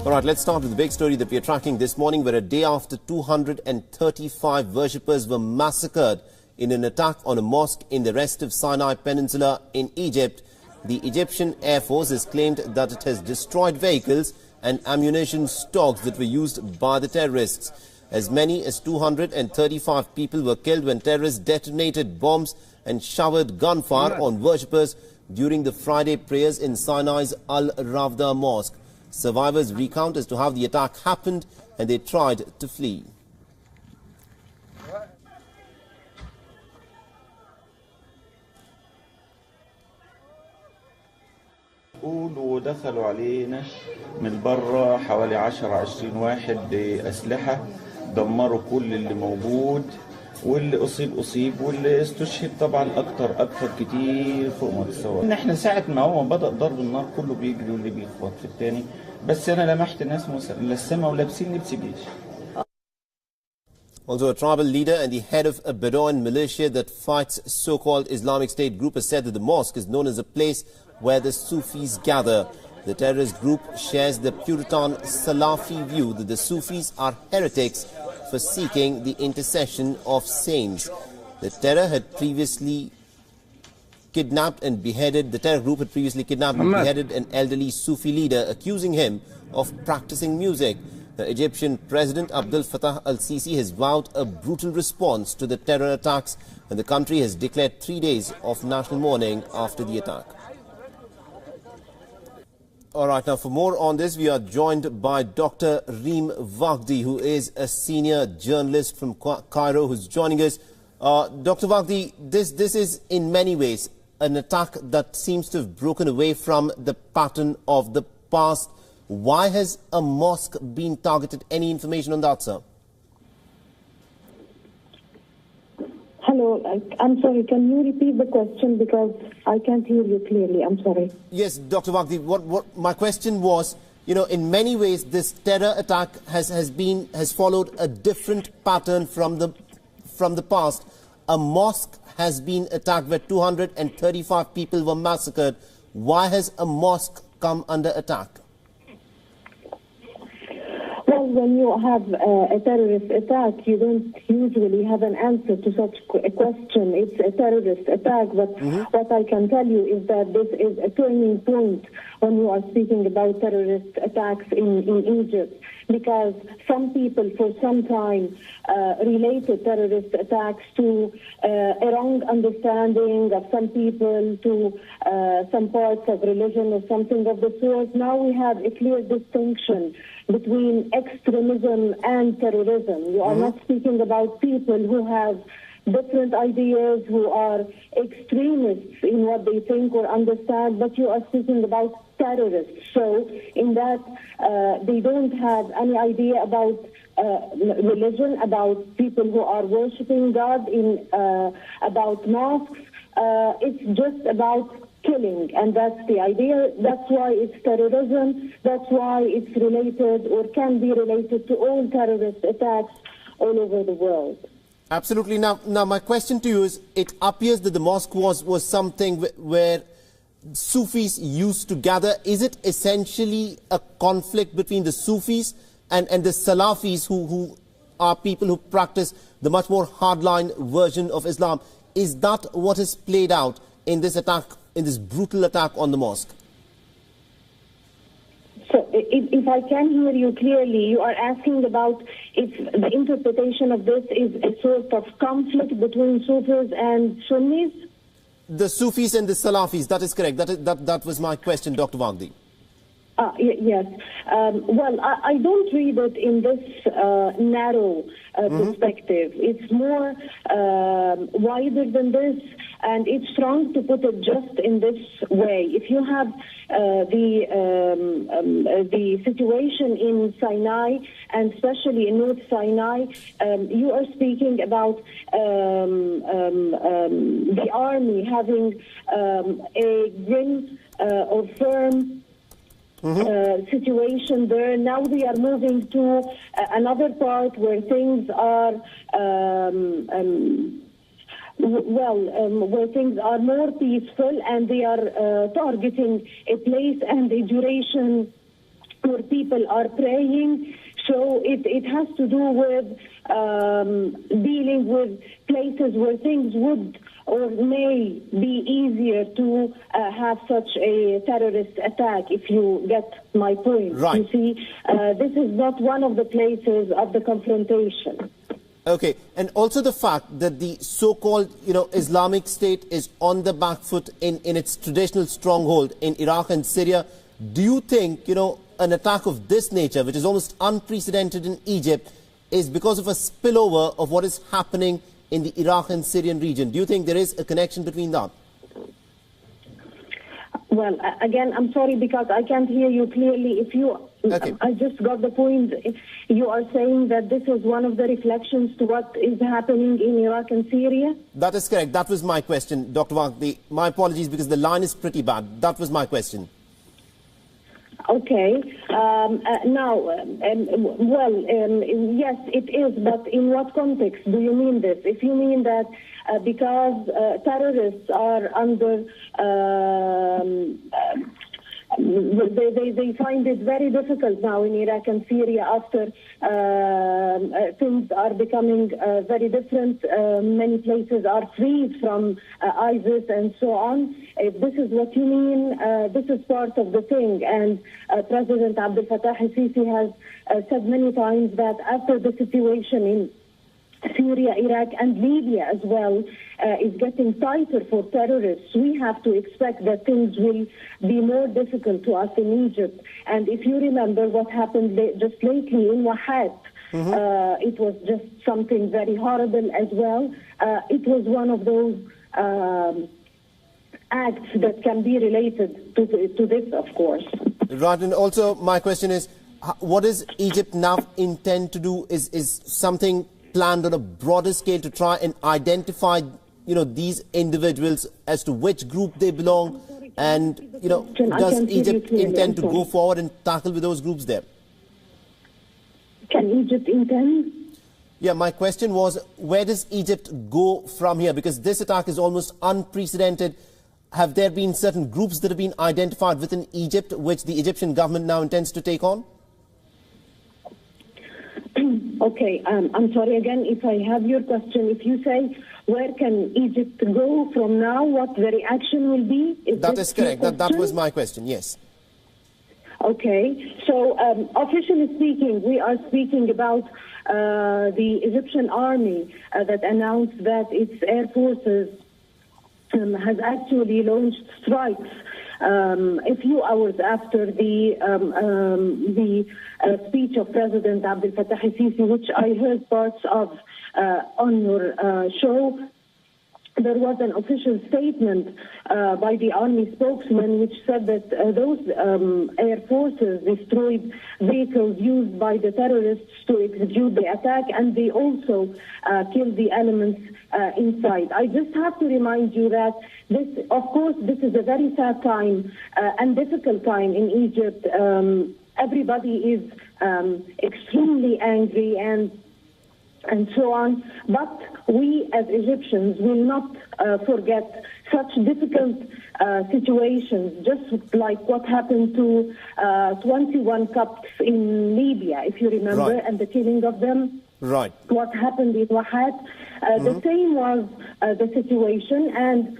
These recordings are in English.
All right, let's start with the big story that we are tracking this morning, where a day after 235 worshippers were massacred in an attack on a mosque in the restive Sinai Peninsula in Egypt, the Egyptian Air Force has claimed that it has destroyed vehicles and ammunition stocks that were used by the terrorists. As many as 235 people were killed when terrorists detonated bombs and showered gunfire on worshippers during the Friday prayers in Sinai's Al-Rawda Mosque. Survivors recount as to how the attack happened and they tried to flee. ودخلوا علينا من برا حوالي 10-20 واحد بأسلحة، دمروا كل اللي موجود، واللي أصيب واللي استشهد طبعا أكتر كتير فوق ما تتصور. احنا ساعة ما هو بدأ ضرب النار كله بيجري واللي بيخبط في التاني، بس أنا لمحت ناس ملثمة ولابسين لبس جيش. Also, a tribal leader and the head of a Bedouin militia that fights so-called Islamic State group has said that the mosque is known as a place where the Sufis gather. The terrorist group shares the Puritan Salafi view that the Sufis are heretics for seeking the intercession of saints. The terror group had previously kidnapped and beheaded an elderly Sufi leader, accusing him of practicing music. The Egyptian President Abdel Fattah al-Sisi has vowed a brutal response to the terror attacks, and the country has declared 3 days of national mourning after the attack. All right, now for more on this, we are joined by Dr. Reem Wagdi, who is a senior journalist from Cairo, who's joining us. Dr. Wagdi, this is in many ways an attack that seems to have broken away from the pattern of the past. Why has a mosque been targeted? Any information on that, sir? Hello, I'm sorry, can you repeat the question because I can't hear you clearly, I'm sorry. Yes, Dr. Wagdi, what my question was, you know, in many ways this terror attack has followed a different pattern from the past. A mosque has been attacked where 235 people were massacred. Why has a mosque come under attack? Well, when you have a terrorist attack, you don't usually have an answer to such a question. It's a terrorist attack, but what I can tell you is that this is a turning point when you are speaking about terrorist attacks in Egypt, because some people for some time related terrorist attacks to a wrong understanding of some people, to some parts of religion or something of the sort. Now we have a clear distinction between extremism and terrorism. You are not speaking about people who have different ideas, who are extremists in what they think or understand, but you are speaking about terrorists. So in that, they don't have any idea about religion, about people who are worshipping God, about mosques. It's just about killing, and that's the idea. That's why it's terrorism. That's why it's related or can be related to all terrorist attacks all over the world. Absolutely. Now my question to you is, it appears that the mosque was something where Sufis used to gather. Is it essentially a conflict between the Sufis and the Salafis, who are people who practice the much more hardline version of Islam? Is that what has played out in this attack, in this brutal attack on the mosque? So if I can hear you clearly, you are asking about if the interpretation of this is a sort of conflict between Sufis and Sunnis? The Sufis and the Salafis, that is correct. That was my question, Dr. Wagdi. Yes. Well, I don't read it in this narrow perspective. It's more wider than this, and it's wrong to put it just in this way. If you have the situation in Sinai, and especially in North Sinai, you are speaking about the army having a grim or firm situation there. Now we are moving to another part where things are where things are more peaceful, and they are targeting a place and a duration where people are praying. So it has to do with dealing with places where things would or may be easier to have such a terrorist attack, if you get my point. Right. You see, this is not one of the places of the confrontation. Okay, and also the fact that the so-called, Islamic State is on the back foot in its traditional stronghold in Iraq and Syria. Do you think, an attack of this nature, which is almost unprecedented in Egypt, is because of a spillover of what is happening in the Iraq and Syrian region? Do you think there is a connection between that? Well, again, I'm sorry because I can't hear you clearly. Okay. I just got the point. You are saying that this is one of the reflections to what is happening in Iraq and Syria? That is correct. That was my question, Dr. Waqti. My apologies because the line is pretty bad. That was my question. Okay. Yes, it is, but in what context do you mean this? If you mean that because terrorists are under, they find it very difficult now in Iraq and Syria after things are becoming very different. Many places are freed from ISIS and so on. If this is what you mean, this is part of the thing. And President Abdel Fattah al-Sisi has said many times that after the situation in Syria, Iraq, and Libya as well is getting tighter for terrorists, we have to expect that things will be more difficult to us in Egypt. And if you remember what happened just lately in Wahat, it was just something very horrible as well. It was one of those acts that can be related to this, of course. Right, and also my question is, what does Egypt now intend to do? Is something planned on a broader scale to try and identify, these individuals as to which group they belong, and does Egypt intend to go forward and tackle with those groups there? Can Egypt intend? Yeah, my question was, where does Egypt go from here? Because this attack is almost unprecedented. Have there been certain groups that have been identified within Egypt which the Egyptian government now intends to take on? Okay, I'm sorry again if I have your question. If you say, where can Egypt go from now, what the reaction will be? That is correct. That was my question, yes. Okay, so officially speaking, we are speaking about the Egyptian army that announced that its air forces has actually launched strikes a few hours after the speech of President Abdel Fattah al-Sisi, which I heard parts of on your show. There was an official statement by the army spokesman which said that those air forces destroyed vehicles used by the terrorists to execute the attack, and they also killed the elements inside. I just have to remind you that this, of course, this is a very sad time and difficult time in Egypt. Everybody is extremely angry and so on. But we as Egyptians will not forget such difficult situations, just like what happened to 21 Copts in Libya, if you remember, right, and the killing of them. Right. What happened in Wahat. The same was the situation, and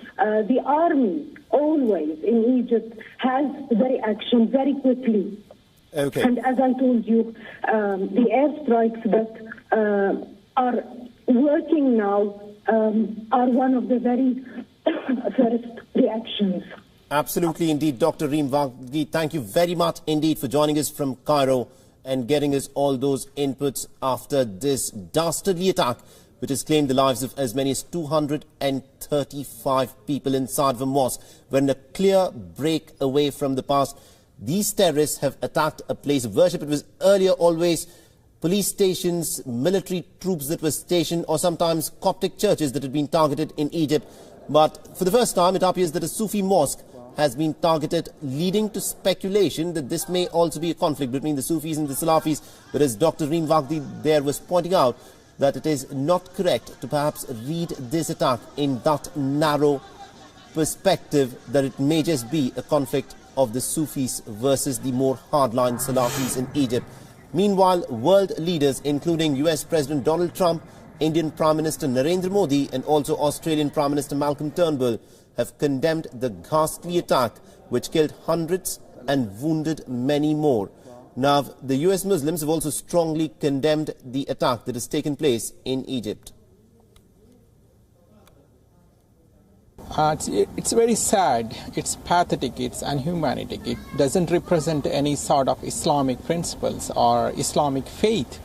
the army always in Egypt has the reaction very quickly. Okay. And as I told you, the airstrikes that are working now are one of the very first reactions. Absolutely indeed, Dr. Reem Waqti. Thank you very much indeed for joining us from Cairo and getting us all those inputs after this dastardly attack, which has claimed the lives of as many as 235 people inside of a mosque. We're in a clear break away from the past. These terrorists have attacked a place of worship. It was earlier always police stations, military troops that were stationed, or sometimes Coptic churches that had been targeted in Egypt. But for the first time, it appears that a Sufi mosque has been targeted, leading to speculation that this may also be a conflict between the Sufis and the Salafis. But as Dr. Reem Waqti there was pointing out, that it is not correct to perhaps read this attack in that narrow perspective, that it may just be a conflict of the Sufis versus the more hardline Salafis in Egypt. Meanwhile, world leaders including US President Donald Trump, Indian Prime Minister Narendra Modi and also Australian Prime Minister Malcolm Turnbull have condemned the ghastly attack which killed hundreds and wounded many more. Now, the US Muslims have also strongly condemned the attack that has taken place in Egypt. It's very sad, it's pathetic, it's unhumanitic. It doesn't represent any sort of Islamic principles or Islamic faith.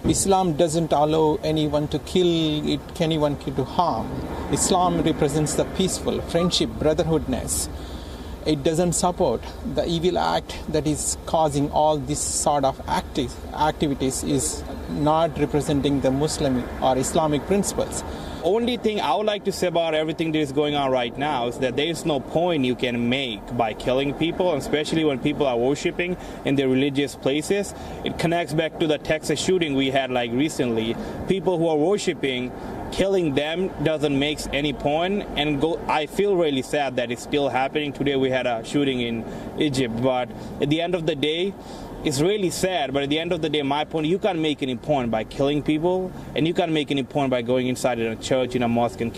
Islam doesn't allow anyone to kill, anyone to harm. Islam represents the peaceful, friendship, brotherhoodness. It doesn't support the evil act that is causing all this sort of activities is not representing the Muslim or Islamic principles. Only thing I would like to say about everything that is going on right now is that there is no point you can make by killing people, especially when people are worshiping in their religious places. It connects back to the Texas shooting we had like recently. People who are worshiping, killing them doesn't make any point, and I feel really sad that it's still happening. Today we had a shooting in Egypt, but at the end of the day, it's really sad, but at the end of the day, my point, you can't make any point by killing people, and you can't make any point by going inside in a church, in a mosque, and